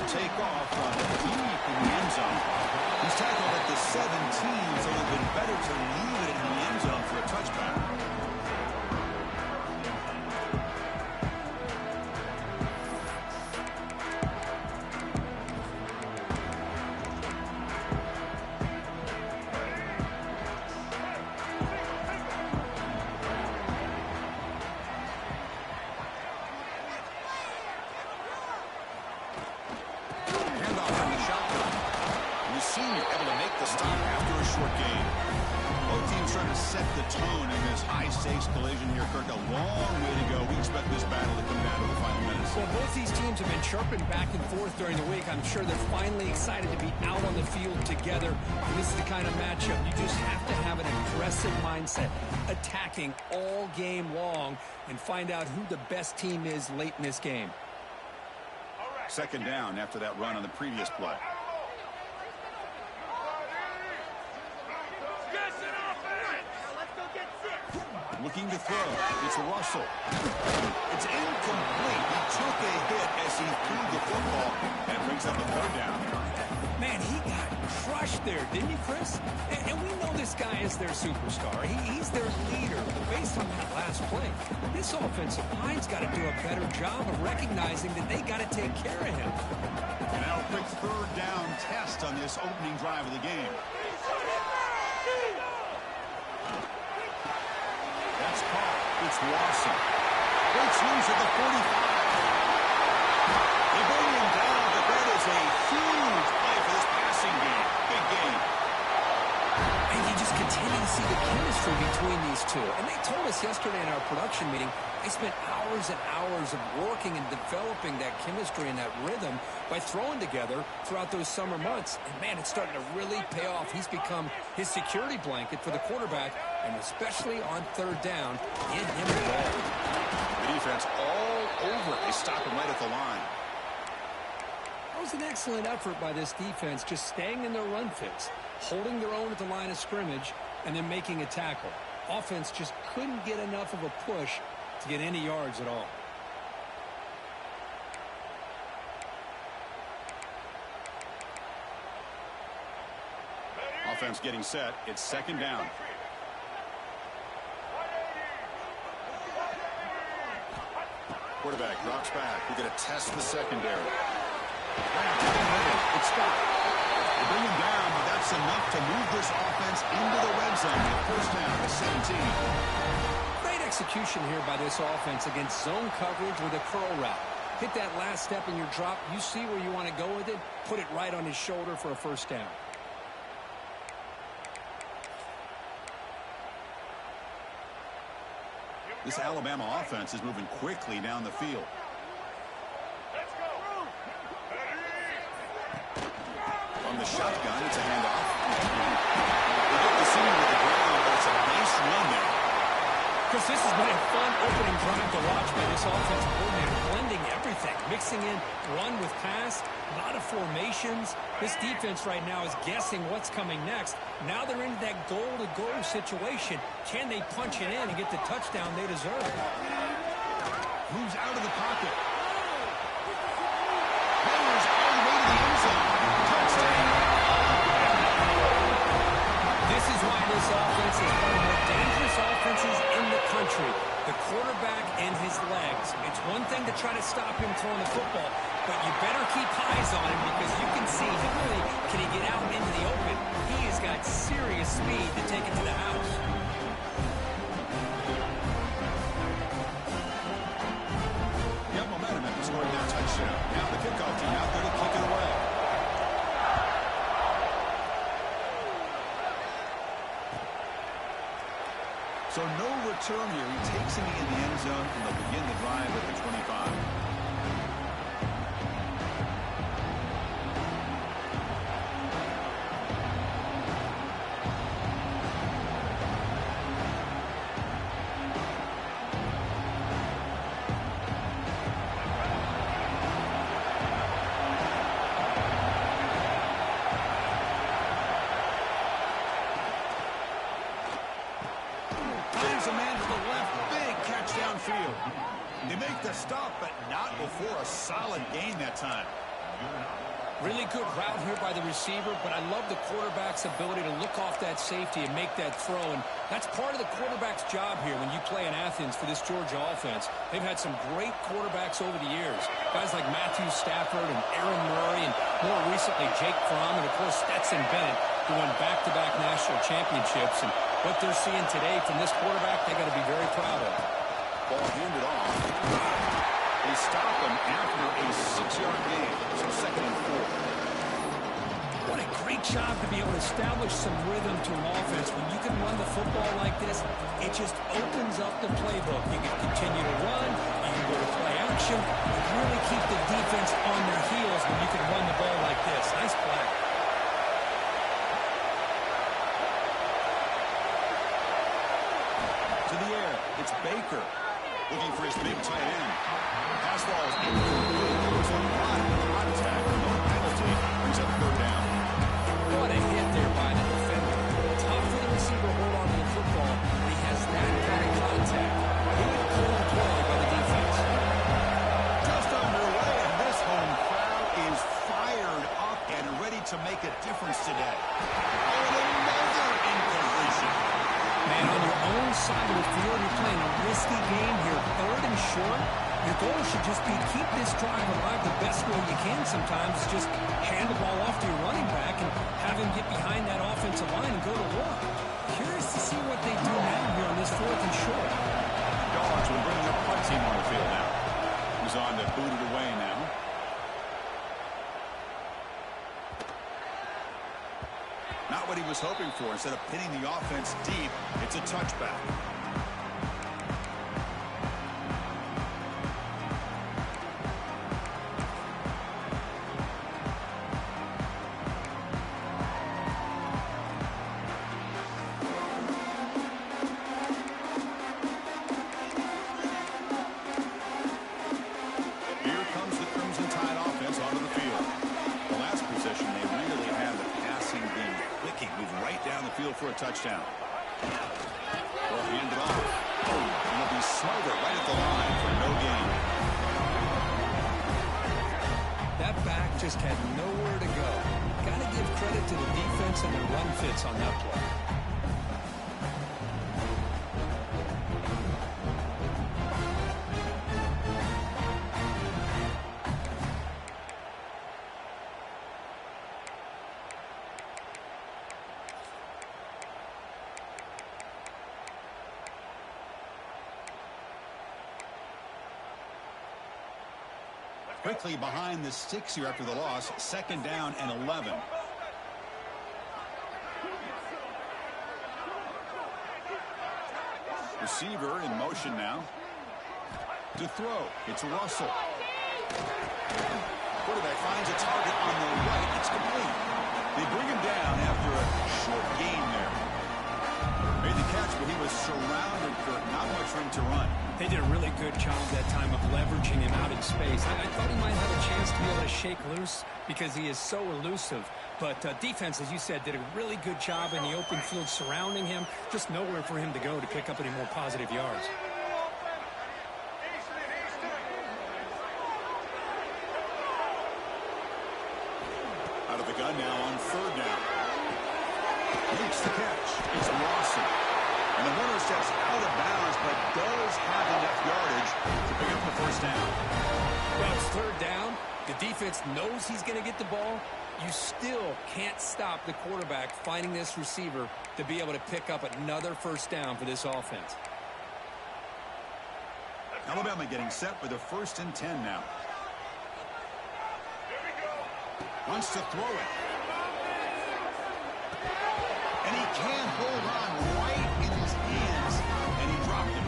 take off deep in the end zone. He's tackled at the 17, so it would have been better to leave it in the end zone for a touchback. Chirping back and forth during the week. I'm sure they're finally excited to be out on the field together. And this is the kind of matchup you just have to have an aggressive mindset, attacking all game long, and find out who the best team is late in this game. Second down after that run on the previous play. Looking to throw. It's Russell. It's incomplete. He took a hit as he threw the football. That brings up a third down. Man, he got crushed there, didn't you, Chris? And we know this guy is their superstar. He's their leader. But based on that last play, this offensive line's got to do a better job of recognizing that they got to take care of him. And now a quick third down test on this opening drive of the game. That's caught. It's Watson. Breaks loose at the 45. They bring him down, but that is a huge play for this passing game. Big game. And you just continue to see the chemistry between these two. And they told us yesterday in our production meeting, they spent hours and hours of working and developing that chemistry and that rhythm by throwing together throughout those summer months. And, man, it's starting to really pay off. He's become his security blanket for the quarterback, and especially on third down, get him the ball. The defense all over. They stop him right at the line. That was an excellent effort by this defense, just staying in their run fits, holding their own at the line of scrimmage, and then making a tackle. Offense just couldn't get enough of a push to get any yards at all. Offense getting set. It's second down. Quarterback drops back. We're going to test the secondary. It's stopped. They bring him down, but that's enough to move this offense into the red zone. First down to 17. Great execution here by this offense against zone coverage with a curl route. Hit that last step in your drop. You see where you want to go with it. Put it right on his shoulder for a first down. This Alabama offense is moving quickly down the field. On the shotgun, it's a handoff. They get the center with the ground, but it's a nice run there. Chris, this has been a fun opening drive to watch by this offensive coordinator, blending everything, mixing in run with pass, a lot of formations. This defense right now is guessing what's coming next. Now they're into that goal-to-goal situation. Can they punch it in and get the touchdown they deserve? Moves out of the pocket. Powers all the way to the end zone. Touchdown. This is why this offense is one of the more dangerous offenses in the country. The quarterback and his legs. It's one thing to try to stop him throwing the football, but you better keep eyes on him because you can see not only can he get out into the open, he has got serious speed to take it to the house. Got momentum after scoring that touchdown. Now the kickoff team out there to kick it away. So no return here. He takes it in the end zone, and they'll begin the drive at the 25. They make the stop, but not before a solid gain that time. Really good route here by the receiver, but I love the quarterback's ability to look off that safety and make that throw. And that's part of the quarterback's job here when you play in Athens for this Georgia offense. They've had some great quarterbacks over the years. Guys like Matthew Stafford and Aaron Murray, and more recently Jake Fromm, and of course Stetson Bennett, who won back-to-back national championships. And what they're seeing today from this quarterback, they got to be very proud of. Ball handed off. They stop him after a 6-yard gain. So 2nd and 4. What a great job to be able to establish some rhythm to an offense. When you can run the football like this, it just opens up the playbook. You can continue to run, you can go to play action, and really keep the defense on their heels when you can run the ball like this. Nice play. To the air, it's Baker. Looking for his big tight end. Pass ball is incomplete. There's a lot of contact. No penalty. Brings up 3rd down. What a hit there by the defender. Tough for the receiver to hold on to the football. He has that kind of contact. Good clean play by the defense. Just underway, and this home crowd is fired up and ready to make a difference today. Oh, another incompletion. Man, on your own side of the field, you're playing a risky game here, 3rd and short. Your goal should just be keep this drive alive the best way you can sometimes. Just hand the ball off to your running back and have him get behind that offensive line and go to work. Curious to see what they do now here on this 4th and short. Dogs will bring their punt team on the field now. He's on to boot it away now. Not what he was hoping for. Instead of pinning the offense deep, it's a touchback. Here comes the Crimson Tide offense onto the field. The last possession, they really had the passing game clicking, move right down the field for a touchdown. Well, hand it off. Oh, and it'll be smothered right at the line for no gain. That back just had nowhere to go. Got to give credit to the defense and the run fits on that play. Quickly behind the sticks here after the loss. 2nd down and 11. Receiver in motion now. To throw. It's Russell. Quarterback finds a target on the right. It's complete. They bring him down after a short gain there. Made the catch, but he was surrounded, Kurt. Not much room to run. They did a really good job that time of leveraging him out in space. I thought he might have a chance to be able to shake loose because he is so elusive. But defense, as you said, did a really good job in the open field surrounding him. Just nowhere for him to go to pick up any more positive yards. Out of the gun now on 3rd down. Makes the catch. It's Lawson. And the runner steps out of bounds, but does have enough yardage to pick up the 1st down. Well, it's 3rd down. The defense knows he's going to get the ball. You still can't stop the quarterback finding this receiver to be able to pick up another 1st down for this offense. Alabama getting set for the 1st and 10 now. Wants to throw it. And he can't hold on right in his hands, and he dropped it.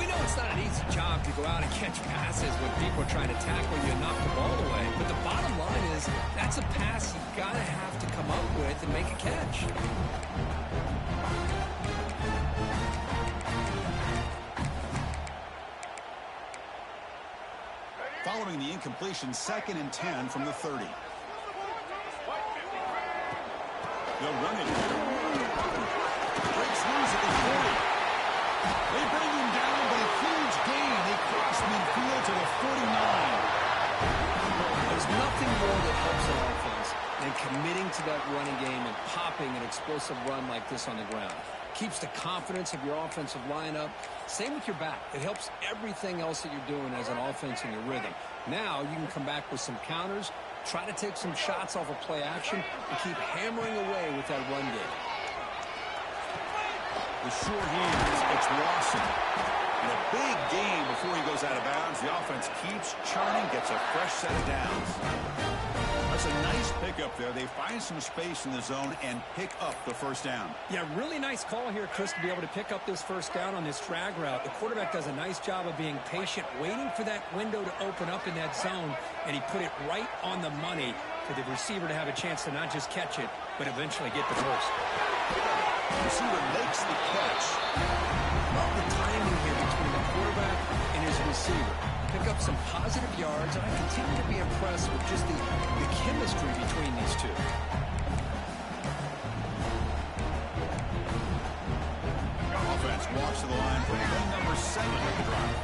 We know it's not an easy job to go out and catch passes when people are trying to tackle you and knock the ball away. But the bottom line is that's a pass you've got to have to come up with and make a catch. Following the incompletion, 2nd and 10 from the 30. They'll run it. Breaks loose at the 40. They bring him down, but a huge gain. They cross midfield to the 49. There's nothing explosive run like this on the ground. Keeps the confidence of your offensive lineup. Same with your back. It helps everything else that you're doing as an offense in your rhythm. Now you can come back with some counters, try to take some shots off of play action, and keep hammering away with that run game. The short hands, it's Lawson. And a big game before he goes out of bounds. The offense keeps churning, gets a fresh set of downs. That's a nice pickup there. They find some space in the zone and pick up the first down. Yeah, really nice call here, Chris, to be able to pick up this first down on this drag route. The quarterback does a nice job of being patient, waiting for that window to open up in that zone, and he put it right on the money for the receiver to have a chance to not just catch it, but eventually get the first. The receiver makes the catch. Love the timing here between the quarterback and his receiver. Pick up some positive yards, and I continue to be impressed with just the chemistry between these two. Offense walks to the line for play number 7 of the drive.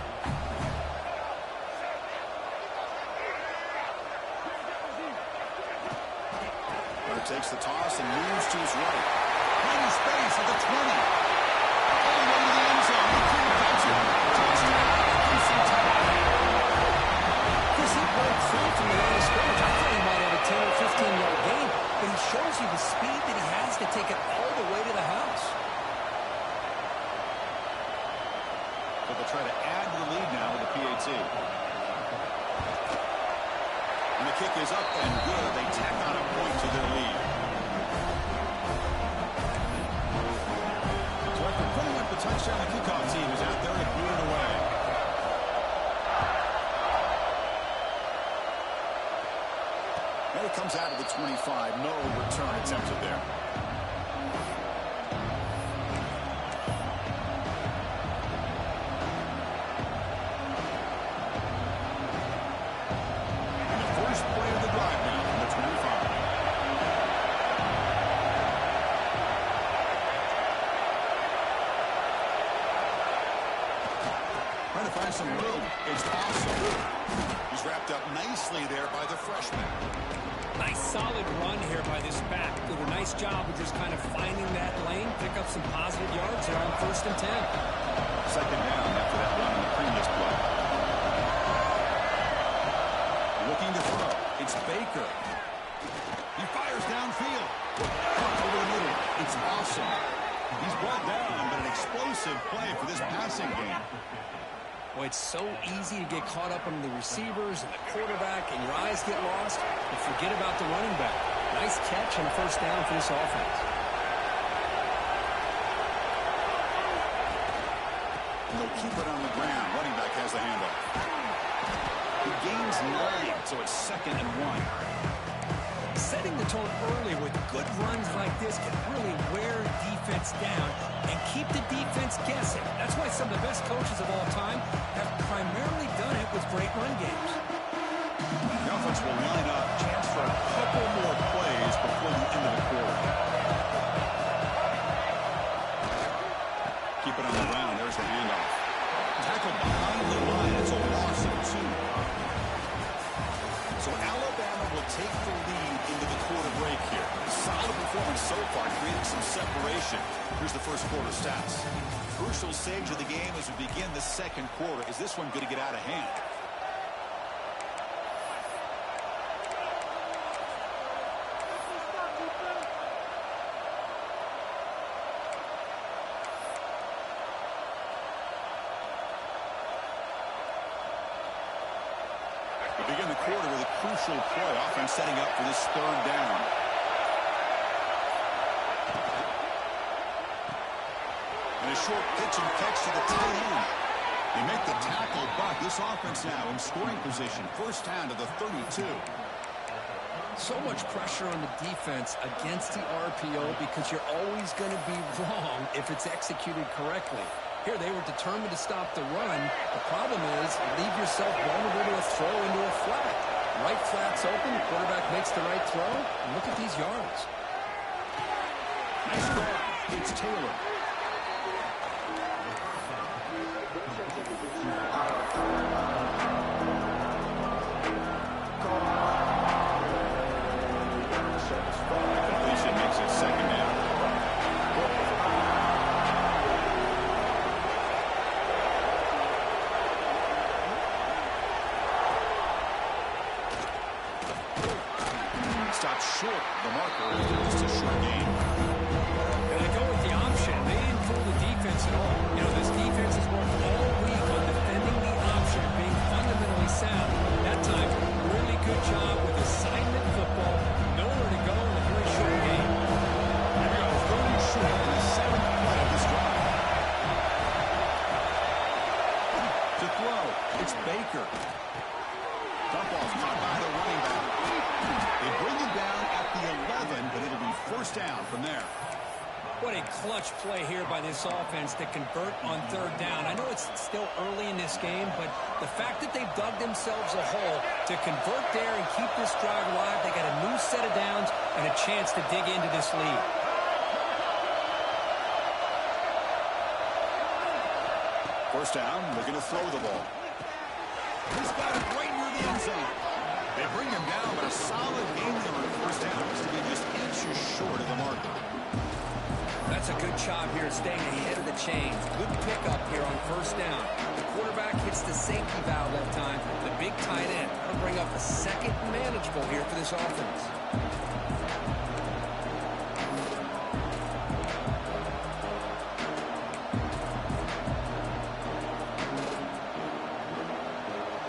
Runner takes the toss and moves to his right. Finding space at the 20. All the way to the end zone. He couldn't catch it. Touchdown. Chris, he broke through from the line of scrimmage. I thought he might have a 10 or 15-yard gain, but he shows you the speed that he has to take it all the way to the house. But they'll try to add to the lead now with the PAT. And the kick is up and good. They tack on a point to their lead. So after putting up the touchdown, the kickoff team is out there to boot it away. And it comes out of the 25. No return attempted there. Some room. It's awesome. He's wrapped up nicely there by the freshman. Nice solid run here by this back. Did a nice job of just kind of finding that lane, pick up some positive yards there on 1st and 10. Second down after that run in the previous play. Looking to throw. It's Baker. He fires downfield. Up over the middle. It's awesome. He's brought down, but an explosive play for this passing game. Well, it's so easy to get caught up on the receivers and the quarterback, and your eyes get lost, and forget about the running back. Nice catch and a first down for this offense. And they'll keep it on the ground. Running back has the handoff. He gains 9, so it's 2nd and 1. Setting the tone early with good runs like this can really wear defense down and keep the defense guessing. That's why some of the best coaches of all time have primarily done it with great run games. The offense will line up, chance for a couple more plays before the end of the quarter. Keep it on the ground. There's the handoff. Tackled behind the line. It's a loss of 2. So Alabama will take the lead into the quarter break here. Solid performance so far, creating some separation. Here's the first quarter stats. Crucial stage of the game as we begin the second quarter. Is this one going to get out of hand? We begin the quarter with a crucial play. Offense setting up for this 3rd down. And a short pitch and catch to the tight end. They make the tackle, but this offense now in scoring position. First down to the 32. So much pressure on the defense against the RPO because you're always going to be wrong if it's executed correctly. Here, they were determined to stop the run. The problem is, leave yourself vulnerable to a throw into a flat. Right flat's open, the quarterback makes the right throw, and look at these yards. Nice grab. It's Taylor. Completion makes it 2nd down. the marker after just a short game. And they go with the option. They didn't fool the defense at all. You know, this defense has worked all week on defending the option and being fundamentally sound. That time, really good job with assignment football. Nowhere to go in a very short game. Here we go, third and short in the 7th play of this drive. To throw, it's Baker. Dump ball's caught by the running back. They bring him down at the 11, but it'll be first down from there. What a clutch play here by this offense to convert on third down. I know it's still early in this game, but the fact that they've dug themselves a hole to convert there and keep this drive alive, they got a new set of downs and a chance to dig into this lead. First down, looking to throw the ball. He's got it right near the end zone. They bring him down, but a solid game there on first down is to be just inches short of the marker. That's a good job here staying ahead of the chains. Good pickup here on first down. The quarterback hits the safety valve that time. The big tight end. That'll bring up a second manageable here for this offense.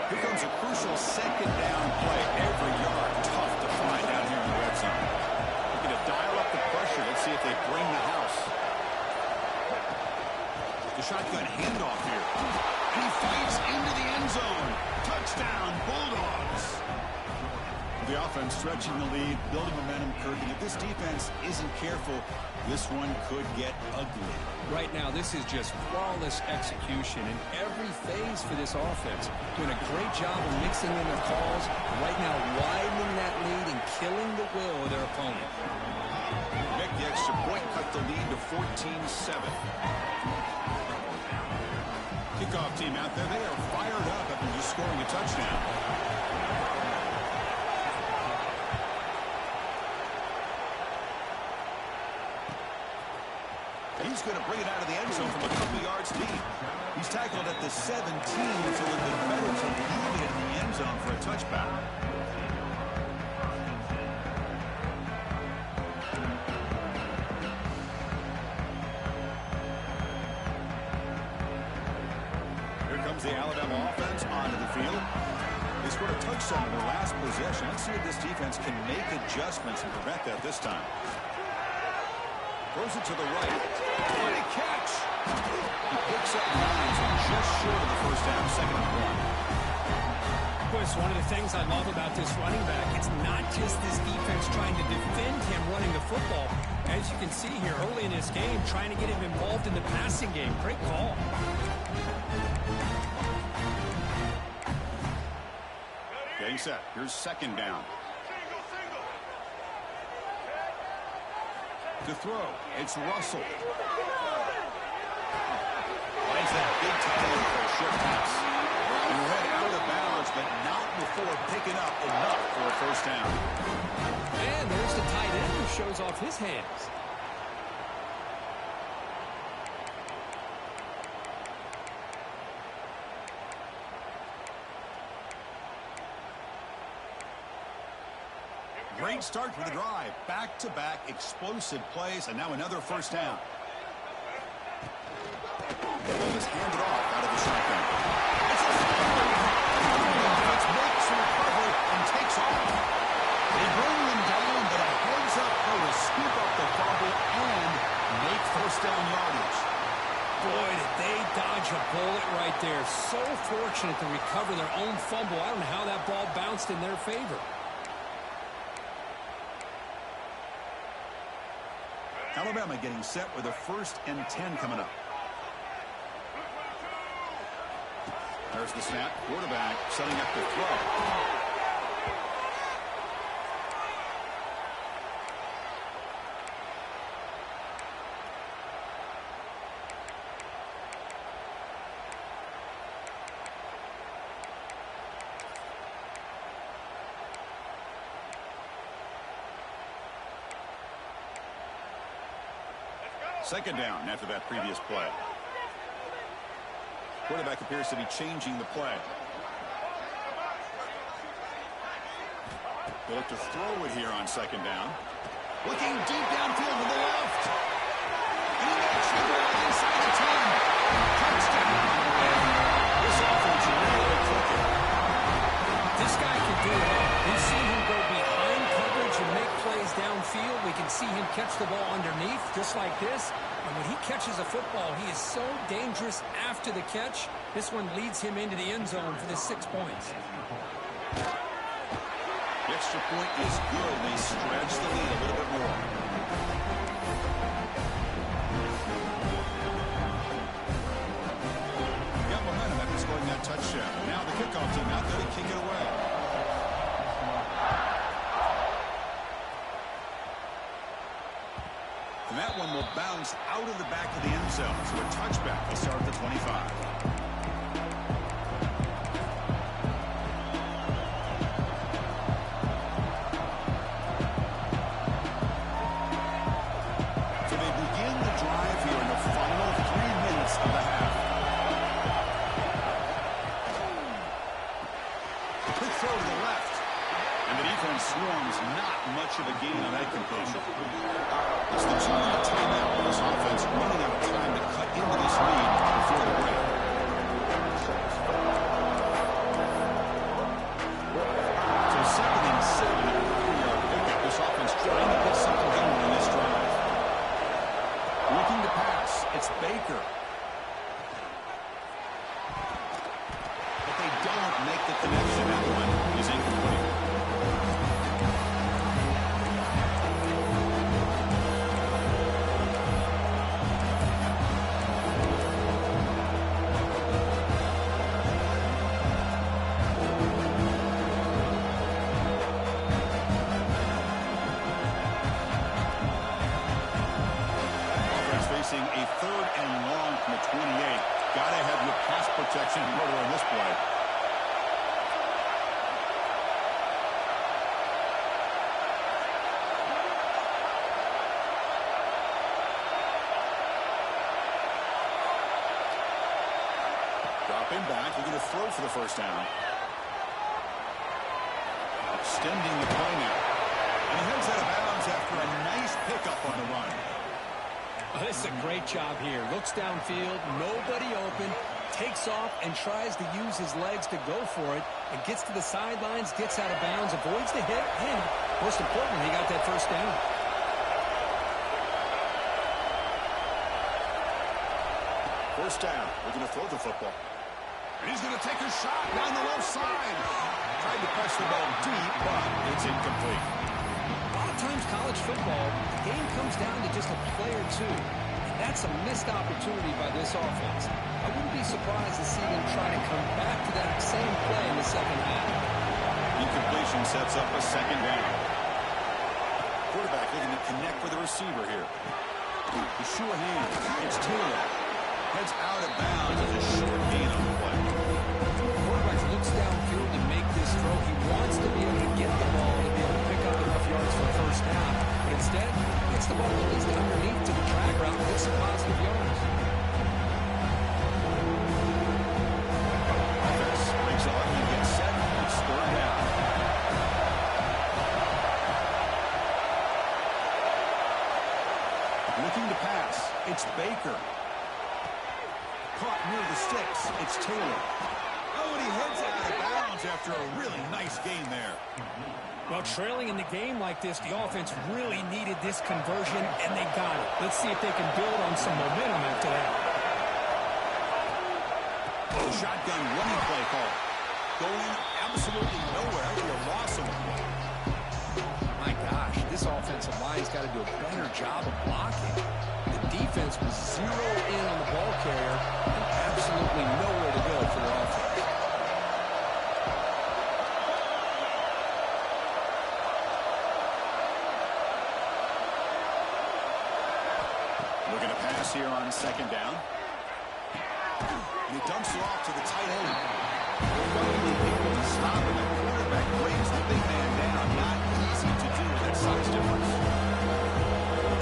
Here comes a crucial second down play. Every yard tough to find down here in the red zone. Looking to dial up the pressure. Let's see if they bring the house. The shotgun handoff here. And he fights into the end zone. Touchdown, Bulldogs. The offense stretching the lead, building momentum, Kirk. And if this defense isn't careful, this one could get ugly. Right now, this is just flawless execution in every phase for this offense. Doing a great job of mixing in their calls. Right now, widening that lead and killing the will of their opponent. Make the extra point, cut the lead to 14-7. Kickoff team out there, they are fired up after just scoring a touchdown. He's going to bring it out of the end zone from a couple yards deep. He's tackled at the 17, so it would have been better to leave it in the end zone for a touchback. Here comes the Alabama offense onto the field. They scored a touchdown in their last possession. Let's see if this defense can make adjustments and prevent that this time. Throws it to the right. What a catch! He picks up 9, so just short of the first down, 2nd and 1. It's one of the things I love about this running back. It's not just this defense trying to defend him running the football. As you can see here early in this game, trying to get him involved in the passing game. Great call. Getting set. Here's 2nd down. To throw, it's Russell. Finds that big tight end for a short pass. He head out of bounds, but not before picking up enough for a first down. And there's the tight end who shows off his hands. Great start for the drive. Back-to-back explosive plays, and now another first down. The ball is handed off out of the shotgun. It's a fumble. The offense makes a recovery and takes off. They bring them down, but a heads-up play to scoop up the fumble and make first down yardage. Boy, did they dodge a bullet right there. So fortunate to recover their own fumble. I don't know how that ball bounced in their favor. Alabama getting set with a 1st and 10 coming up. There's the snap. Quarterback setting up the throw. Second down after that previous play. Quarterback appears to be changing the play. They'll look to throw it here on second down. Looking deep downfield to the left. And he makes the grab inside the 10. Touchdown. This offense really clicking. This guy can do it all. We've seen him go behind coverage and make plays downfield. We can see him catch the ball underneath, just like this. And when he catches a football, he is so dangerous after the catch. This one leads him into the end zone for the 6 points. The extra point is good. They stretch the lead a little bit more. Got momentum after scoring that touchdown. Now the kickoff team out there to kick it away. And that one will bounce out of the back of the end zone. So a touchback will start at the 25. Swarms, not much of a gain on that completion. It's the 2-minute timeout with this offense running out of time to cut into this lead before the break. So 2nd and 7 at a 3-yard pickup. This offense trying to get something going on this drive. Looking to pass. It's Baker. But they don't make the connection. That one is incomplete. A 3rd and long from the 28. Got to have your pass protection in order on this play. Dropping back, looking to throw for the first down. Extending the play now. And he heads out of bounds after a nice pickup on the run. Oh, this is a great job here. Looks downfield, nobody open, takes off and tries to use his legs to go for it, and gets to the sidelines, gets out of bounds, avoids the hit, and most importantly, he got that first down. First down, looking to throw the football. And he's going to take a shot down the left side. Tried to press the ball deep, but it's incomplete. A lot of times college football, the game comes down to just a play or two. And that's a missed opportunity by this offense. I wouldn't be surprised to see them try to come back to that same play in the second half. Incompletion sets up a second down. Quarterback looking to connect with the receiver here. The sure hand. It's Taylor. Heads out of bounds as a short gain on the play. Quarterback looks downfield to make this throw. He wants to be able to get the ball to be able to pick up enough yards for a first down. But instead, gets the ball at least underneath to the drag route and gets some positive yards. Offense makes a lucky get set. It's 3rd down. Looking to pass. It's Baker. Caught near the sticks. It's Taylor. Oh, and he heads out of bounds after a really nice gain there. Well, trailing in the game like this, the offense really needed this conversion, and they got it. Let's see if they can build on some momentum after that. Oh, shotgun running play call. Going absolutely nowhere after a loss of one. My gosh, this offensive line's got to do a better job of blocking. The defense was zeroed in on the ball carrier and absolutely nowhere to go for the offense. Looking to pass here on second down. And he dumps it off to the tight end. Luckily able to stop him. The quarterback brings the big man down. Not easy to do with that size difference.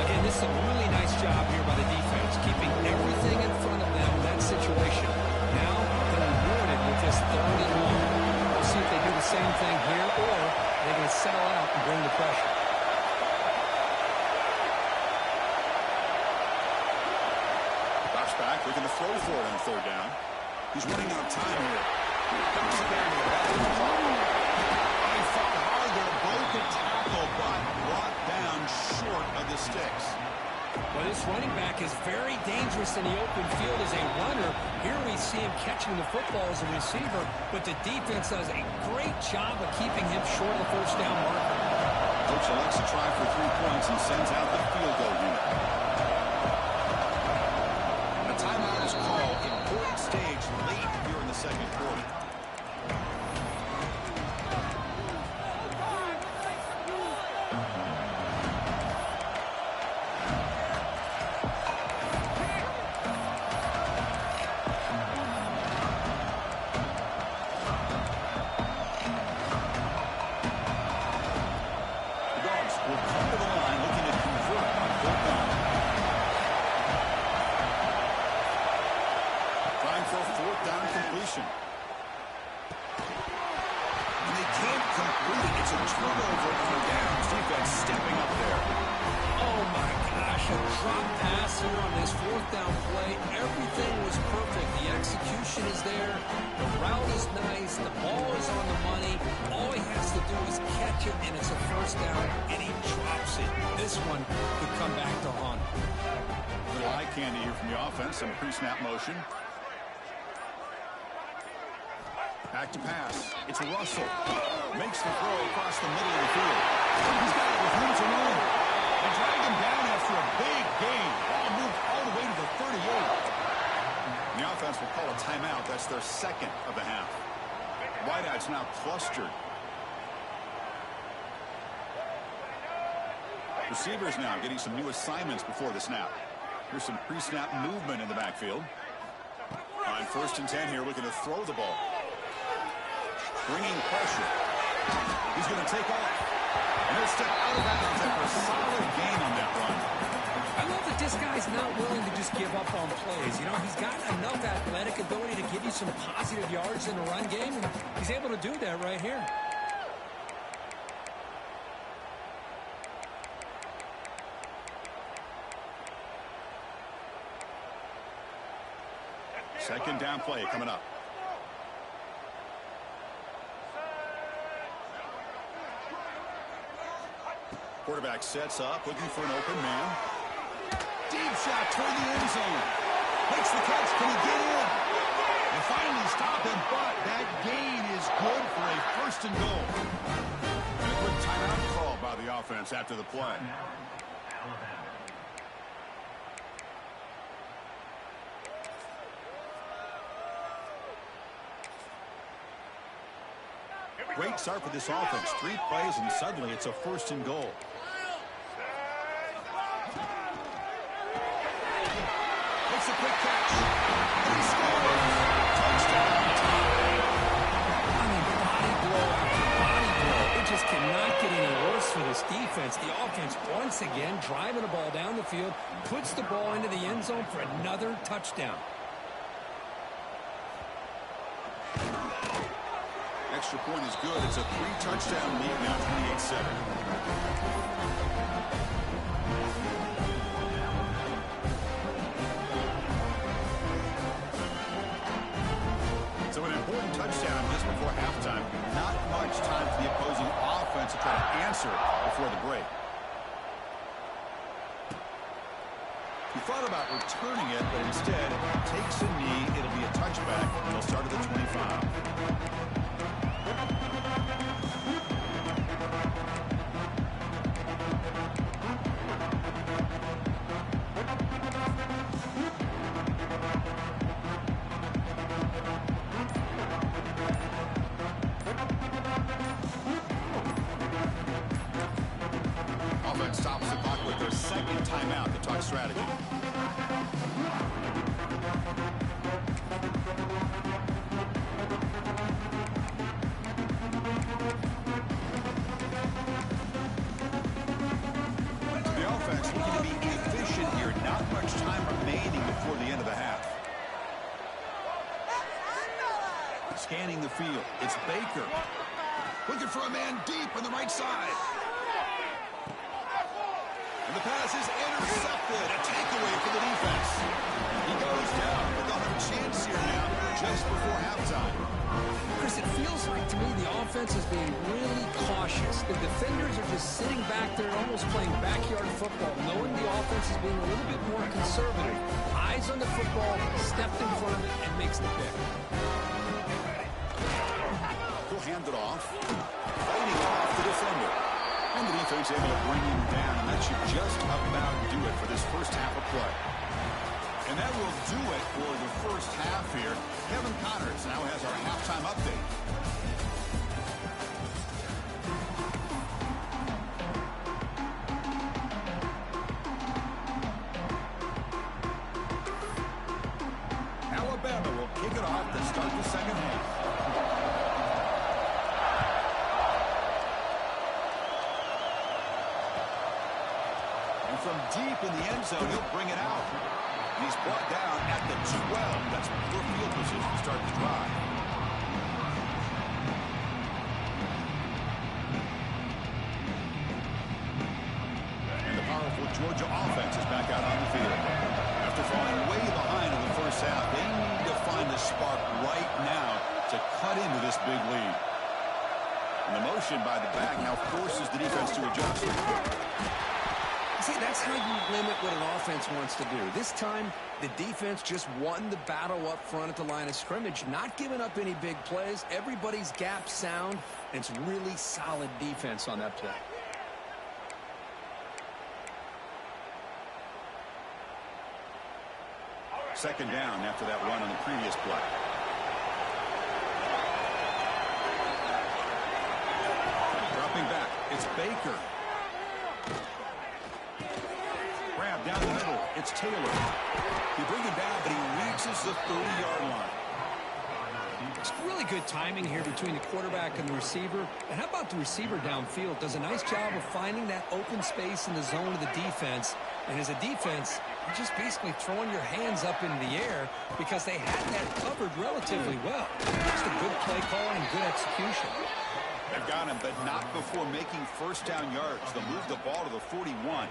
Again, this is a really nice job here by the defense, keeping everything in front of them in that situation. Now they're rewarded with this 3rd and long. We'll see if they do the same thing here, or they're going to settle out Drops back, looking to throw for it on third down. He's running out of time here. Comes down to the back. He fought hard there, broke the tackle, but brought down short of the sticks. Well, this running back is very dangerous in the open field as a runner. Here we see him catching the football as a receiver, but the defense does a great job of keeping him short of the first down marker. Coach elects to try for 3 points and sends out the field goal unit. A timeout is called. Important stage late here in the second quarter. And they can't complete it. It's a turnover on downs. Defense stepping up there. Oh, my gosh. A drop pass here on this fourth down play. Everything was perfect. The execution is there. The route is nice. The ball is on the money. All he has to do is catch it, and it's a first down, and he drops it. This one could come back to haunt. Little eye candy here from the offense. Some pre-snap motion. Back to pass. It's Russell. Makes the throw across the middle of the field. He's got it with room to run. They dragged him down after a big gain. Ball moved all the way to the 38. The offense will call a timeout. That's their second of the half. Wideouts now clustered. Receivers now getting some new assignments before the snap. Here's some pre-snap movement in the backfield. On 1st and 10 here, looking to throw the ball. Bringing pressure. He's going to take off. And he'll step out of bounds after a solid gain on that run. I love that this guy's not willing to just give up on plays. You know, he's got enough athletic ability to give you some positive yards in the run game, and he's able to do that right here. Second down play coming up. Quarterback sets up, looking for an open man. Deep shot toward the end zone. Makes the catch. Can he get in? They finally stop him, but that gain is good for a 1st and goal. And a quick timeout call by the offense after the play. Great start for this offense. 3 plays, and suddenly it's a 1st and goal. Makes a quick catch. And he scores. Touchdown. I mean, body blow after body blow. It just cannot get any worse for this defense. The offense, once again, driving the ball down the field, puts the ball into the end zone for another touchdown. Extra point is good. It's a 3-touchdown lead now, 28-7. So an important touchdown just before halftime. Not much time for the opposing offense to try to answer before the break. He thought about returning it, but instead takes a knee. It'll be a touchback. They'll start at the 25. Offense stops the clock with their second timeout to talk strategy. The offense looking to be efficient here. Not much time remaining before the end of the half. Scanning the field. It's Baker. Looking for a man deep on the right side. And the pass is intercepted. A takeaway for the defense. He goes just before halftime. Chris, it feels like to me the offense is being really cautious. The defenders are just sitting back there almost playing backyard football, knowing the offense is being a little bit more conservative. Eyes on the football, stepped in front of it, and makes the pick. He'll hand it off. Fighting off the defender. And the defense able to bring him down, and that should just about do it for this first half of play. And that will do it for the first half here. Kevin Connors now has our halftime update. Alabama will kick it off to start the second half. And from deep in the end zone, he'll bring it out. He's brought down at the 12. That's poor field position to start the drive. And the powerful Georgia offense is back out on the field. After falling way behind in the first half, they need to find the spark right now to cut into this big lead. And the motion by the back now forces the defense to adjust. See, that's how you limit what an offense wants to do. This time, the defense just won the battle up front at the line of scrimmage, not giving up any big plays. Everybody's gap sound, and it's really solid defense on that play. Second down after that run on the previous play. Dropping back, it's Baker. Grab down the middle. It's Taylor. He brings it down, but he reaches the 30-yard line. It's really good timing here between the quarterback and the receiver. And how about the receiver downfield? Does a nice job of finding that open space in the zone of the defense. And as a defense, you're just basically throwing your hands up in the air because they had that covered relatively well. Just a good play call and good execution. They've got him, but not before making first down yards. They'll move the ball to the 41.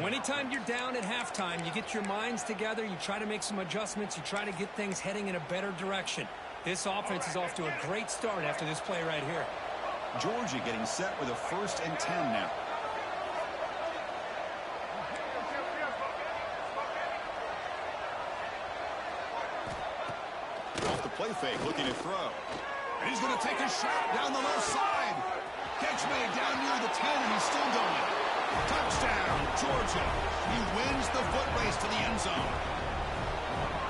Anytime you're down at halftime, you get your minds together, you try to make some adjustments, you try to get things heading in a better direction. This offense is off to a great start after this play right here. Georgia getting set with a 1st and 10 now. Off the play fake, looking to throw. And he's going to take a shot down the left side. Catch made down near the 10, and he's still going. Touchdown, Georgia. He wins the foot race to the end zone.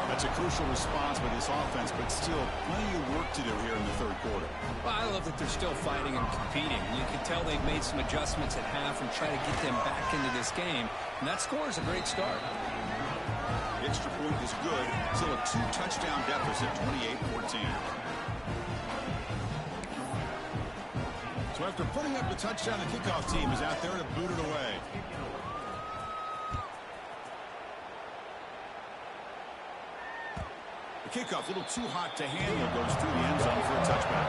That's a crucial response by this offense, but still plenty of work to do here in the third quarter. Well, I love that they're still fighting and competing. You can tell they've made some adjustments at half and try to get them back into this game. And that score is a great start. The extra point is good. Still a 2-touchdown deficit, 28-14. So after putting up the touchdown, the kickoff team is out there to boot it away. The kickoff, a little too hot to handle, goes through the end zone for a touchback.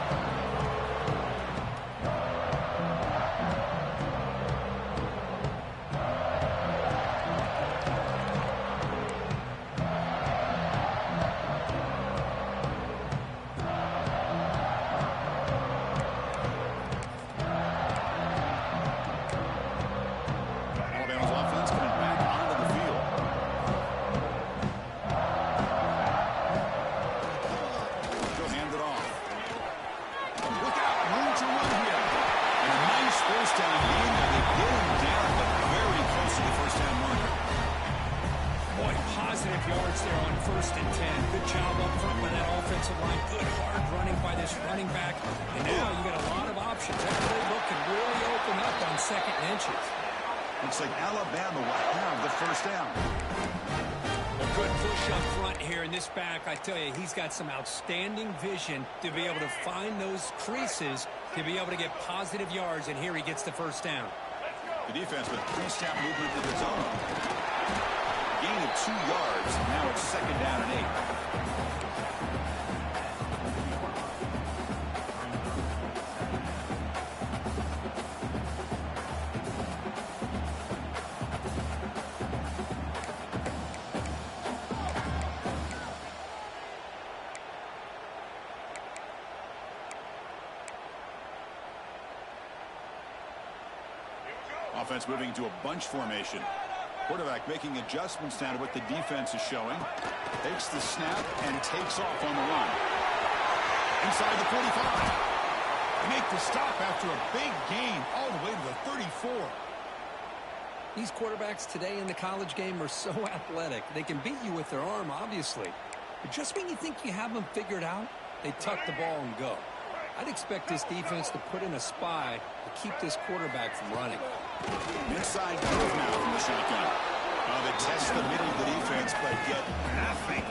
Looks like Alabama will have the first down. A good push up front here in this back. I tell you, he's got some outstanding vision to be able to find those creases, to be able to get positive yards, and here he gets the first down. The defense with 3-step movement to the zone. Gain of 2 yards. Now it's second down and 8. Offense moving into a bunch formation. Quarterback making adjustments now to what the defense is showing. Takes the snap and takes off on the run. Inside the 45. They make the stop after a big gain all the way to the 34. These quarterbacks today in the college game are so athletic. They can beat you with their arm, obviously. But just when you think you have them figured out, they tuck the ball and go. I'd expect this defense to put in a spy to keep this quarterback from running. Inside move now from the shotgun. They test the middle of the defense, but get nothing.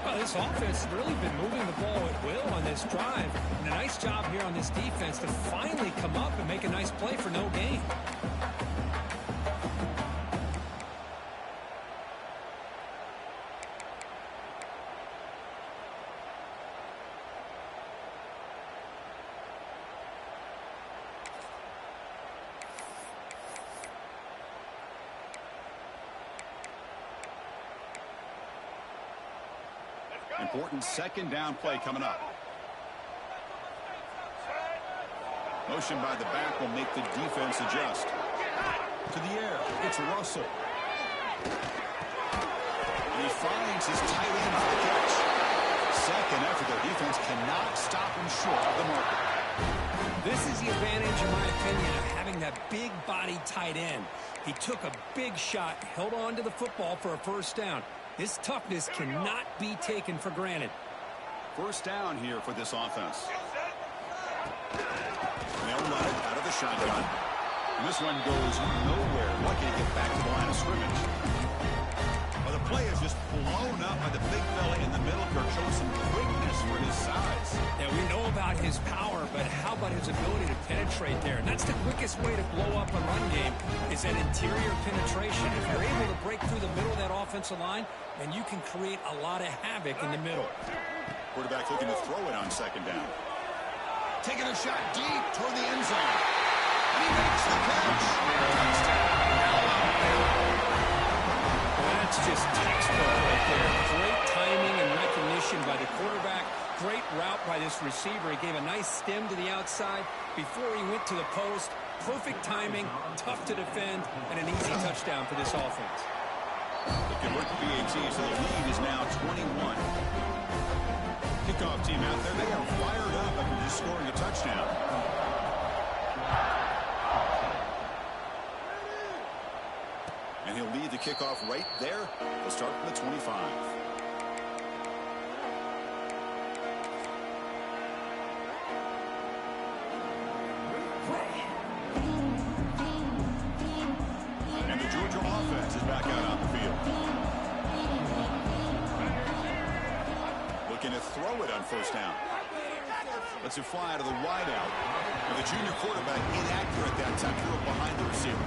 Well, this offense has really been moving the ball at will on this drive. And a nice job here on this defense to finally come up and make a nice play for no gain. Important second down play coming up. Motion by the back will make the defense adjust. To the air, it's Russell. And he finds his tight end for the catch. Second effort, their defense cannot stop him short of the marker. This is the advantage, in my opinion, of having that big body tight end. He took a big shot, held on to the football for a first down. This toughness cannot be taken for granted. First down here for this offense. They'll run it out of the shotgun. And this one goes nowhere. Lucky to get back to the line of scrimmage. Well, the play is just blown up by the big fella in the middle. Kirk showing some quickness for his size. Yeah, we know about his power, but how about his ability to penetrate there? And that's the quickest way to blow up a run game, is that interior penetration. If you're able to break through the middle of that offensive line, then you can create a lot of havoc in the middle. Quarterback looking to throw it on second down. Taking a shot deep toward the end zone. And he makes the catch. Well, that's just textbook right there. Great timing and recognition by the quarterback. Great route by this receiver. He gave a nice stem to the outside before he went to the post. Perfect timing, tough to defend, and an easy touchdown for this offense. It can work the BAT, so the lead is now 21. Kickoff team out there, they are fired up after just scoring a touchdown. And he'll lead the kickoff right there. They'll start from the 25. And the Georgia offense is back out on the field. Looking to throw it on first down. Lets it fly out of the wideout. And the junior quarterback inaccurate that time, threw it behind the receiver.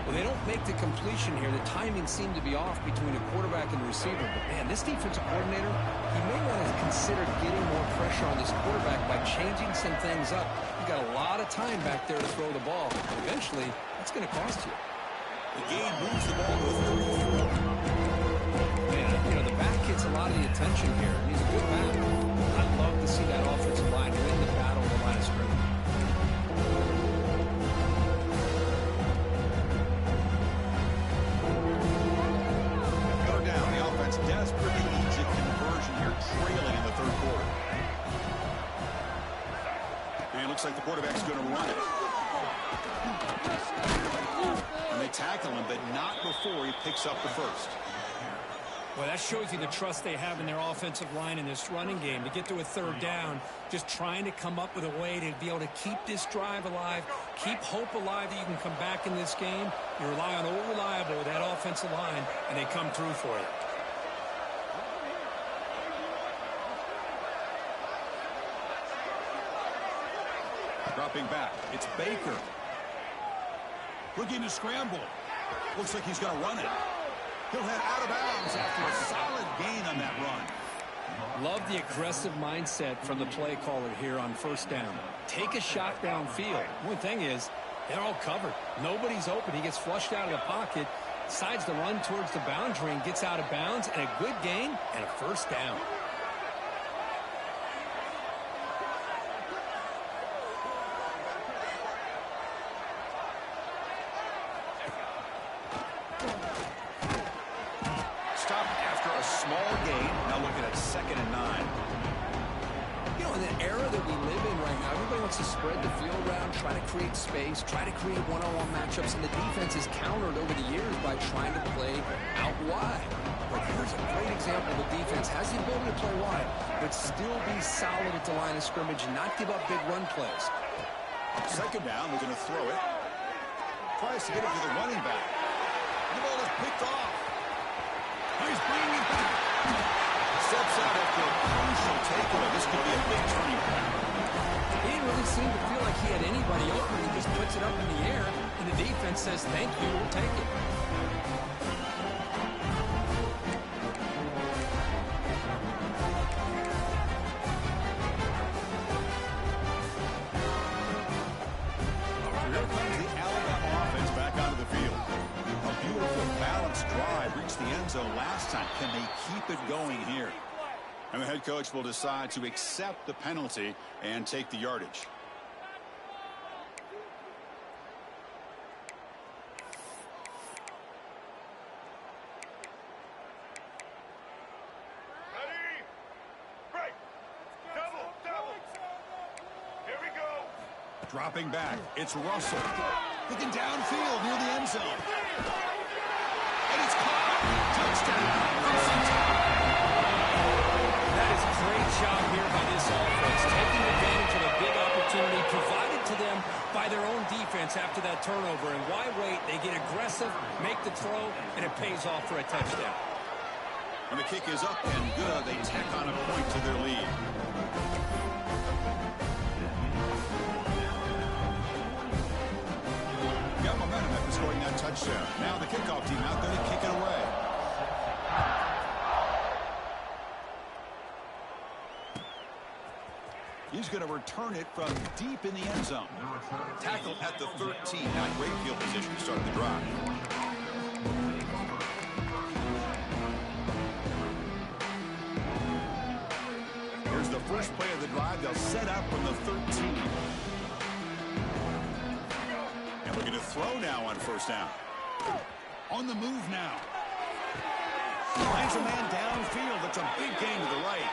Well, they don't make the completion here. The timing seemed to be off between the quarterback and the receiver. But, man, this defensive coordinator, he may want to consider getting more pressure on this quarterback by changing some things up. You got a lot of time back there to throw the ball. Eventually, that's going to cost you. The game moves the ball to a 34. Man, you know, the back gets a lot of the attention here. And he's a good back. I'd love to see that offensive line win the battle of the line of scrimmage. Desperately needs a conversion here, trailing in the third quarter. And it looks like the quarterback's going to run it. And they tackle him, but not before he picks up the first. Well, that shows you the trust they have in their offensive line in this running game. To get to a third down, just trying to come up with a way to be able to keep this drive alive, keep hope alive that you can come back in this game. You rely on old reliable with that offensive line, and they come through for you. Dropping back, it's Baker. Looking to scramble. Looks like he's going to run it. He'll head out of bounds after a solid gain on that run. Love the aggressive mindset from the play caller here on first down. Take a shot downfield. One thing is, they're all covered. Nobody's open. He gets flushed out of the pocket, decides to run towards the boundary and gets out of bounds, and a good gain and a first down. small gain. Now looking at 2nd and 9. You know, in the era that we live in right now, everybody wants to spread the field around, try to create space, try to create one-on-one matchups, and the defense is countered over the years by trying to play out wide. But here's a great example. The defense has the ability to play wide, but still be solid at the line of scrimmage and not give up big run plays. 2nd down, they're going to throw it. Tries to get it to the running back. The ball is picked off. Now he's bringing it back. Steps out after a crucial takeaway. This could be a big turning point. He didn't really seem to feel like he had anybody open. He just puts it up in the air, and the defense says, thank you, we'll take it. Here comes the Alabama offense back onto the field. A beautiful, balanced drive reached the end zone last time. Can they keep it going here? And the head coach will decide to accept the penalty and take the yardage. Ready? Break. Double. Here we go. Dropping back, it's Russell. Looking downfield near the end zone. And it's caught. Touchdown. That is a great job here by this offense, taking advantage of a big opportunity provided to them by their own defense after that turnover. And why wait? They get aggressive, make the throw, and it pays off for a touchdown. And the kick is up and good. They tack on a point to their lead. Got momentum after scoring that touchdown. Now the kickoff team out there to kick it away. He's going to return it from deep in the end zone. Tackle at the 13. Now great field position to start the drive. Here's the first play of the drive. They'll set up from the 13. And looking to throw now on 1st down. On the move now. Lands a man downfield. That's a big gain to the right.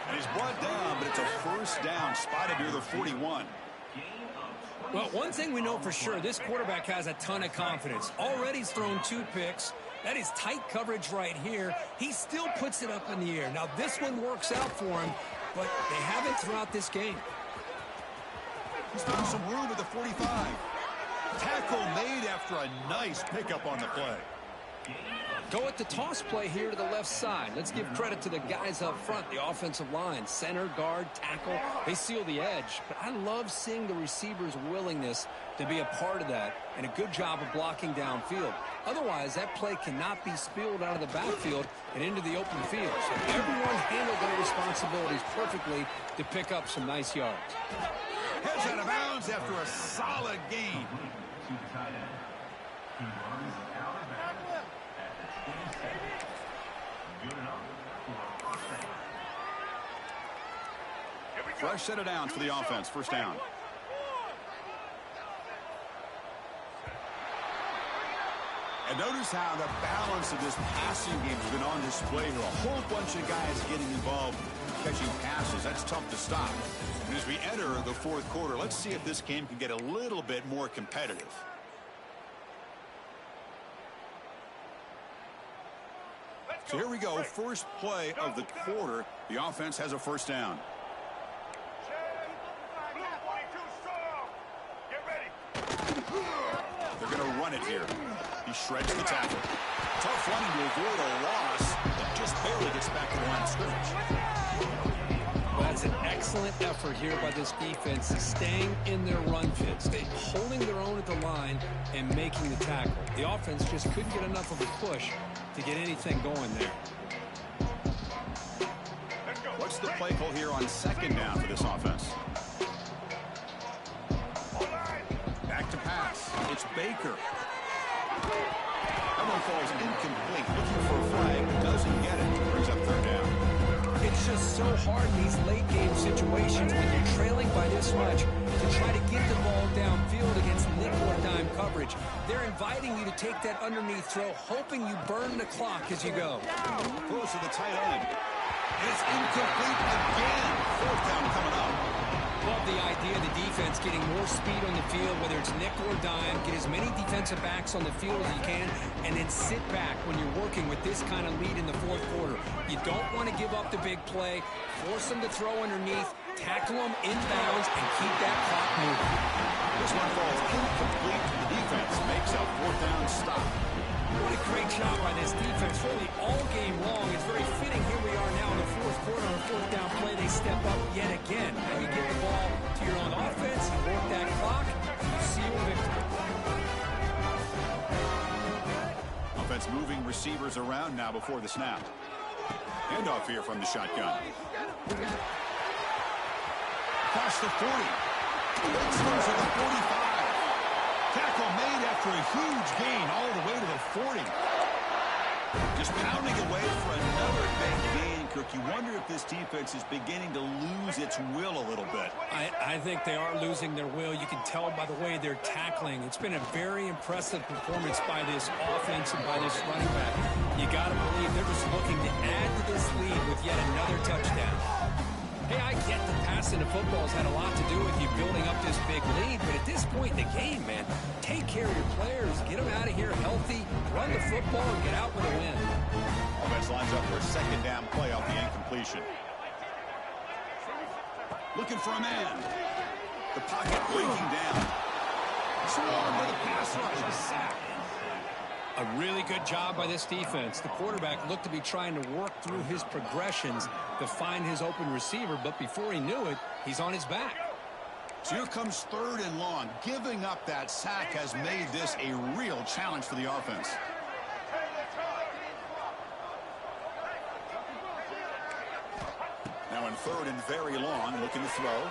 And he's brought down, but it's a 1st down, spotted near the 41. Well, one thing we know for sure, this quarterback has a ton of confidence. Already he's thrown 2 picks. That is tight coverage right here. He still puts it up in the air. Now, this one works out for him, but they haven't throughout this game. He's found some room at the 45. Tackle made after a nice pickup on the play. Go at the toss play here to the left side. Let's give credit to the guys up front, the offensive line, center, guard, tackle. They seal the edge. But I love seeing the receiver's willingness to be a part of that and a good job of blocking downfield. Otherwise, that play cannot be spilled out of the backfield and into the open field. So everyone handled their responsibilities perfectly to pick up some nice yards. Heads out of bounds after a solid gain. Fresh set of downs for the offense. 1st down. And notice how the balance of this passing game has been on display here. A whole bunch of guys getting involved catching passes. That's tough to stop. And as we enter the 4th quarter, let's see if this game can get a little bit more competitive. So here we go. First play of the quarter. The offense has a 1st down. They're going to run it here. He shreds the tackle. Tough running to avoid a loss, but just barely gets back to the line of scrimmage. Well, that's an excellent effort here by this defense, staying in their run fits, holding their own at the line and making the tackle. The offense just couldn't get enough of a push to get anything going there. What's the play call here on 2nd down for this offense? Back to pass. It's Baker. That one falls incomplete. Looking for a flag. Doesn't get it. Brings up 3rd down. It's just so hard in these late-game situations when you're trailing by this much to try to get the ball downfield against nickel or dime coverage. They're inviting you to take that underneath throw, hoping you burn the clock as you go. Throws to the tight end. It's incomplete again. Fourth down coming up. Love the idea of the defense getting more speed on the field, whether it's nickel or dime. Get as many defensive backs on the field as you can, and then sit back when you're working with this kind of lead in the fourth quarter. You don't want to give up the big play. Force them to throw underneath, tackle them inbounds, and keep that clock moving. This one falls incomplete. The defense makes a fourth down stop. What a great job by this defense, really all game long. It's very fitting. Here we are now in the fourth quarter on a fourth down play. They step up yet again. Now you get the ball to your own offense, you work that clock, you seal victory. Offense moving receivers around now before the snap. Handoff here from the shotgun. Across the 40. Starts at the 45. Tackle made after a huge gain all the way to the 40. Just pounding away for another big gain, Kirk. You wonder if this defense is beginning to lose its will a little bit. I think they are losing their will. You can tell by the way they're tackling. It's been a very impressive performance by this offense and by this running back. You got to believe they're just looking to add to this lead with yet another touchdown. Hey, I get that passing the football has had a lot to do with you building up this big lead, but at this point in the game, man, take care of your players, get them out of here healthy, run the football, and get out with a win. Offense lines up for a second down play off the incompletion. Looking for a man. The pocket breaking down. Swarmed by the pass rush. A sack. A really good job by this defense. The quarterback looked to be trying to work through his progressions to find his open receiver, but before he knew it, he's on his back. So here comes third and long. Giving up that sack has made this a real challenge for the offense. Now in third and very long, looking to throw.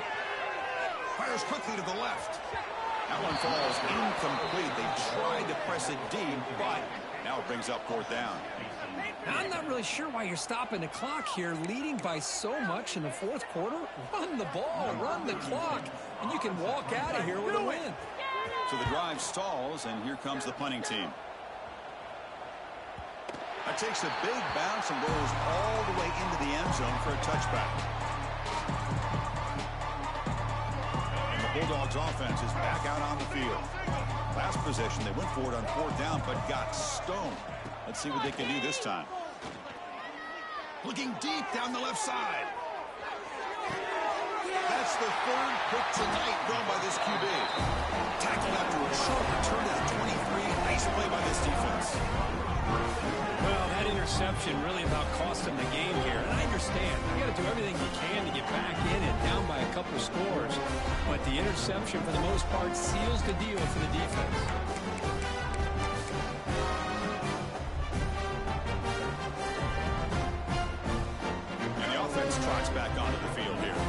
Fires quickly to the left. That one falls incomplete. They tried to press it deep, but now it brings up fourth down. I'm not really sure why you're stopping the clock here, leading by so much in the fourth quarter. Run the ball, run the clock, and you can walk out of here with a win. So the drive stalls, and here comes the punting team. That takes a big bounce and goes all the way into the end zone for a touchback. Bulldogs offense is back out on the field. Last possession, they went for it on fourth down, but got stoned. Let's see what they can do this time. Looking deep down the left side. That's the third pick tonight thrown by this QB. Tackled after a short return to the 23. Nice play by this defense. Well, that interception really about cost them the game here. And I understand. You got to do everything you can to get back in and down by a couple scores. But the interception, for the most part, seals the deal for the defense. And the offense trots back onto the field here.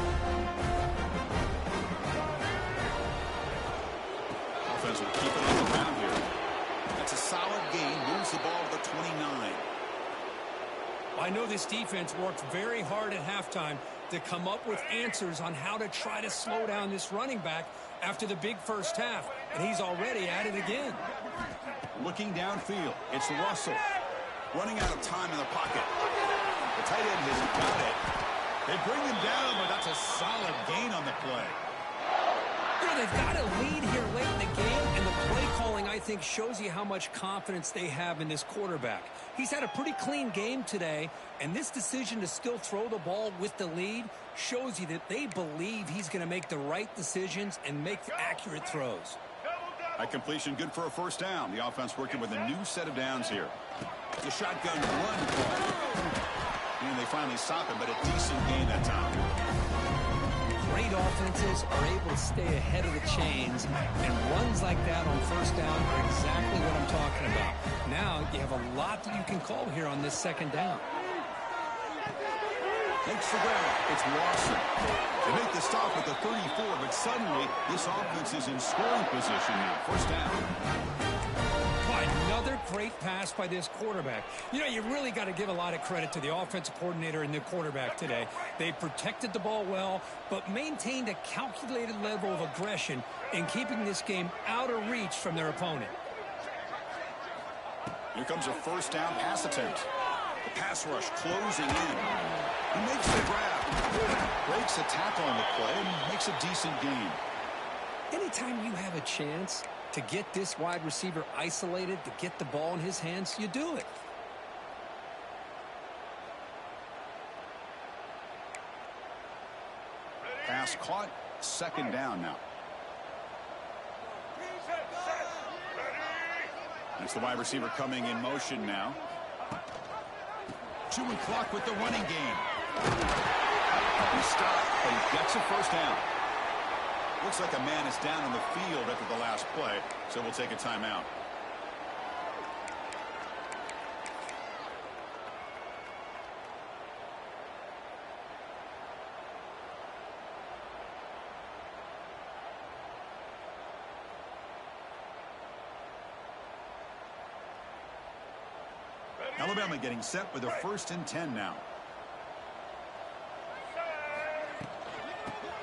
Offense will keep it on the ground here. That's a solid gain. Moves the ball to the 29. I know this defense worked very hard at halftime to come up with answers on how to try to slow down this running back after the big first half, and he's already at it again. Looking downfield, it's Russell. Running out of time in the pocket. The tight end hasn't got it. They bring him down, but that's a solid gain on the play. You know, they've got a lead here late in the game, and the play calling, I think, shows you how much confidence they have in this quarterback. He's had a pretty clean game today, and this decision to still throw the ball with the lead shows you that they believe he's going to make the right decisions and make accurate throws. That completion good for a first down. The offense working with a new set of downs here. The shotgun run call. And they finally stop it, but a decent gain that time. Great offenses are able to stay ahead of the chains, and runs like that on first down are exactly what I'm talking about. Now you have a lot that you can call here on this second down. Makes the grab. It's Lawson. They make the stop at the 34, but suddenly this offense is in scoring position now. First down. Another Another great pass by this quarterback. You know, you really got to give a lot of credit to the offensive coordinator and the quarterback today. They protected the ball well, but maintained a calculated level of aggression in keeping this game out of reach from their opponent. Here comes a first down pass attempt. The pass rush closing in. He makes the grab. Breaks a tackle on the play and makes a decent gain. Anytime you have a chance to get this wide receiver isolated, to get the ball in his hands, you do it. Pass caught. Second down now. That's the wide receiver coming in motion now. Chewing clock with the running game. He stopped, but he gets a first down. Looks like a man is down on the field after the last play, so we'll take a timeout. Alabama getting set with a 1st and 10 now.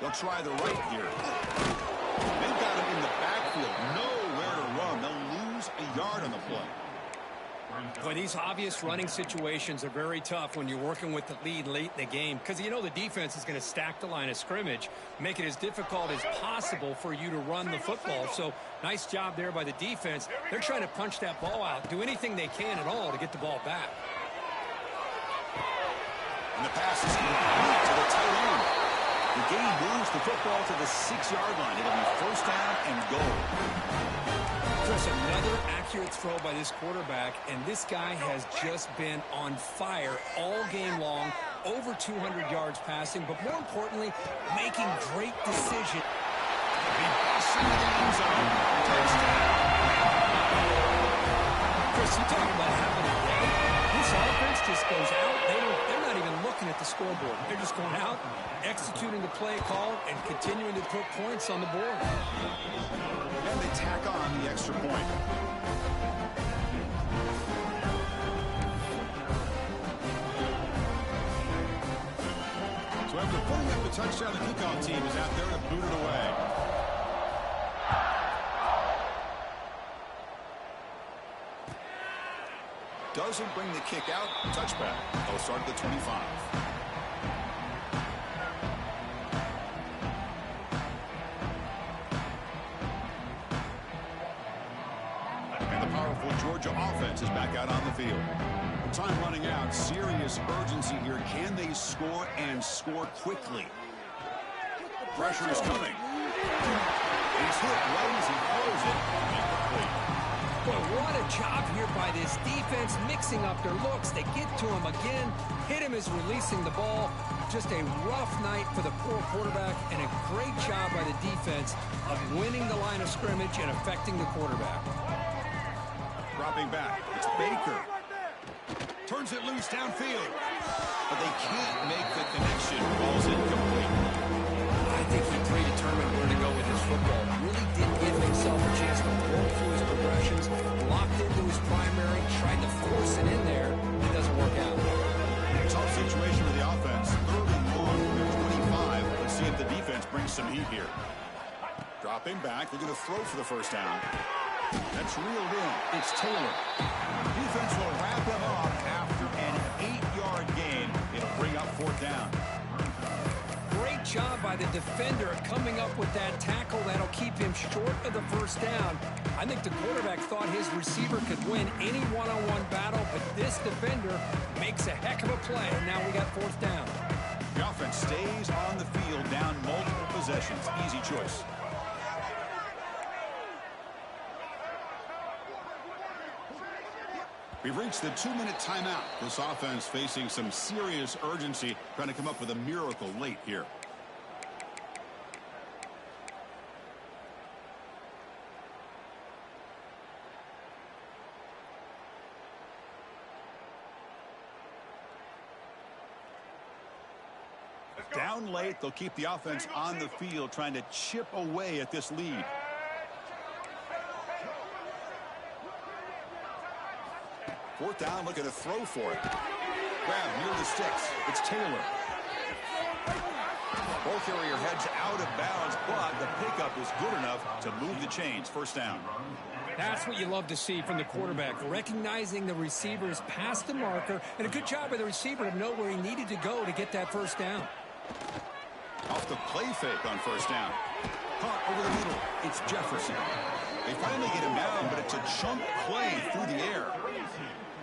They'll try the right here. They've got him in the backfield. Nowhere to run. They'll lose a yard on the play. Boy, these obvious running situations are very tough when you're working with the lead late in the game, because you know the defense is going to stack the line of scrimmage, make it as difficult as possible for you to run the football. So nice job there by the defense. They're trying to punch that ball out, do anything they can at all to get the ball back. And the pass is complete to the tight end. The game moves the football to the 6-yard line. It'll be first down and goal. Chris, another accurate throw by this quarterback, and this guy has just been on fire all game long, over 200 yards passing, but more importantly, making great decisions. He busts into the end zone. Touchdown. Chris, you talk about having a day. This offense just goes out. They're not even looking at the scoreboard. They're just going out, executing the play call, and continuing to put points on the board. And they tack on the extra point. So after putting up the touchdown, the kickoff team is out there to boot it away. Doesn't bring the kick out. Touchback. They'll start at the 25. Georgia offense is back out on the field. Time running out. Serious urgency here. Can they score and score quickly? Pressure is coming. He's hit right as he throws it. Boy, what a job here by this defense, mixing up their looks. They get to him again. Hit him as releasing the ball. Just a rough night for the poor quarterback, and a great job by the defense of winning the line of scrimmage and affecting the quarterback. Dropping back. It's Baker. Turns it loose downfield. But they can't make the connection. Ball's incomplete. I think he predetermined where to go with his football. Really did give himself a chance to work through his progressions, locked into his primary, tried to force it in there. It doesn't work out. Tough situation for the offense. Third and long from their 25. Let's see if the defense brings some heat here. Dropping back. They're going to throw for the first down. That's reeled in. It's Taylor. Defense will wrap him up after an 8-yard gain. It'll bring up fourth down. Great job by the defender coming up with that tackle that'll keep him short of the first down. I think the quarterback thought his receiver could win any one-on-one battle, but this defender makes a heck of a play, and now we got fourth down. The offense stays on the field, down multiple possessions. Easy choice. We've reached the 2-minute timeout. This offense facing some serious urgency, trying to come up with a miracle late here. Down late, they'll keep the offense on the field, trying to chip away at this lead. Fourth down, looking to throw for it. Grab near the sticks. It's Taylor. Ball carrier heads out of bounds, but the pickup is good enough to move the chains. First down. That's what you love to see from the quarterback, recognizing the receiver's past the marker, and a good job by the receiver to know where he needed to go to get that first down. Off the play fake on first down. Caught over the middle. It's Jefferson. They finally get him down, but it's a chunk play through the air.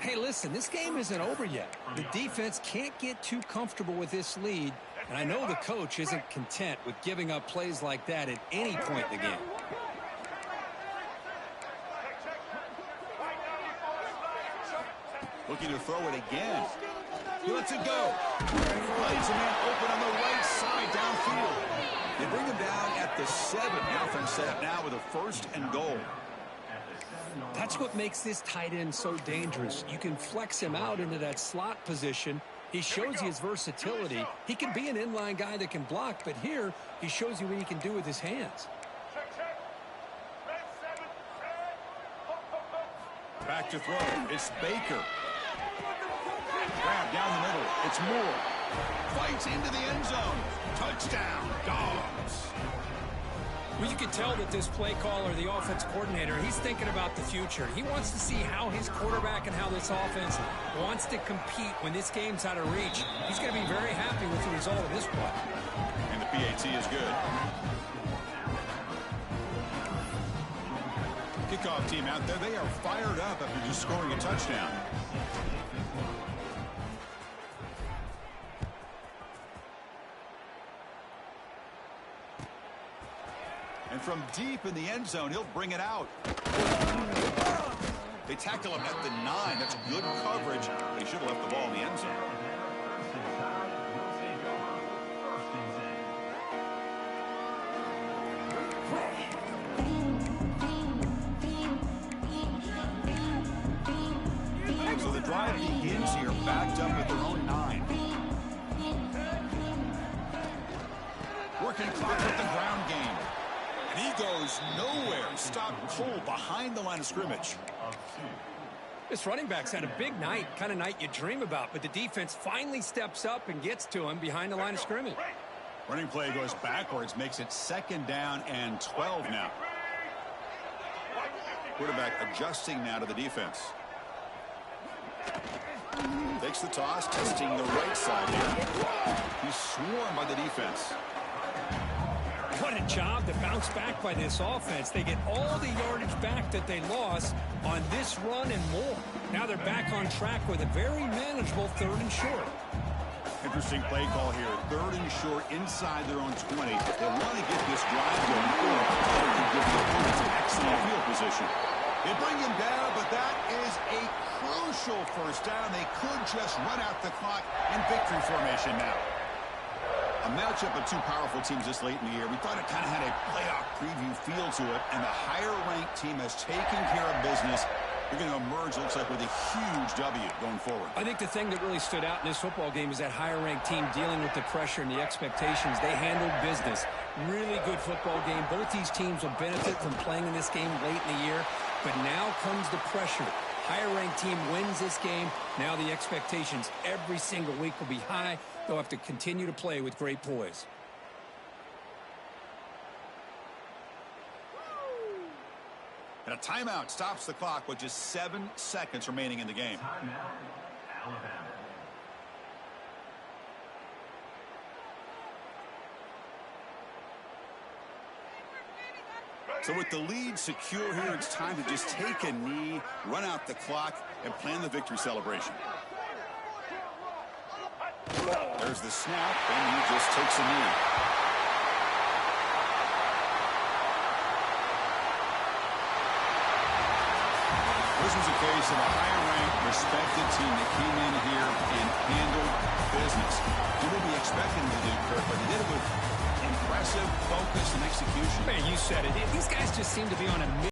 Hey, listen, this game isn't over yet. The defense can't get too comfortable with this lead, and I know the coach isn't content with giving up plays like that at any point in the game. Looking to throw it again. He lets it go. Finds a man open on the right side downfield. They bring him down at the 7. The offense set up now with a first and goal. That's what makes this tight end so dangerous. You can flex him out into that slot position. He shows you his versatility. He can be an inline guy that can block, but here he shows you what he can do with his hands. Back to throw. It's Baker. Grab down the middle. It's Moore. Fights into the end zone. Touchdown, Dogs. Well, you can tell that this play caller, the offense coordinator, he's thinking about the future. He wants to see how his quarterback and how this offense wants to compete when this game's out of reach. He's going to be very happy with the result of this play. And the PAT is good. Kickoff team out there, they are fired up after just scoring a touchdown. And from deep in the end zone, he'll bring it out. They tackle him at the 9. That's good coverage. They should have left the ball in the end zone. So the drive begins here, backed up at their own 9. Working clock with the ground game. And he goes nowhere. Stopped cold behind the line of scrimmage. This running back's had a big night, kind of night you dream about, but the defense finally steps up and gets to him behind the line of scrimmage. Running play goes backwards, makes it 2nd down and 12 now. Quarterback adjusting now to the defense. Takes the toss, testing the right side here. He's swarmed by the defense. What a job to bounce back by this offense. They get all the yardage back that they lost on this run and more. Now they're back on track with a very manageable 3rd and short. Interesting play call here. 3rd and short inside their own 20. They want to get this drive going forward. To give the opponents an excellent field position. They bring him down, but that is a crucial first down. They could just run out the clock in victory formation now. A matchup of two powerful teams this late in the year. We thought it kind of had a playoff preview feel to it, and the higher-ranked team has taken care of business. They're going to emerge, looks like, with a huge W going forward. I think the thing that really stood out in this football game is that higher-ranked team dealing with the pressure and the expectations. They handled business. Really good football game. Both these teams will benefit from playing in this game late in the year, but now comes the pressure. Higher-ranked team wins this game. Now the expectations every single week will be high. They'll have to continue to play with great poise. And a timeout stops the clock with just 7 seconds remaining in the game. So with the lead secure here, it's time to just take a knee, run out the clock, and plan the victory celebration. There's the snap, and he just takes a knee. This was a case of a higher-ranked, respected team that came in here and handled business. What did we expect them to do, Kirk? But they did it with impressive focus and execution. Man, you said it. These guys just seem to be on a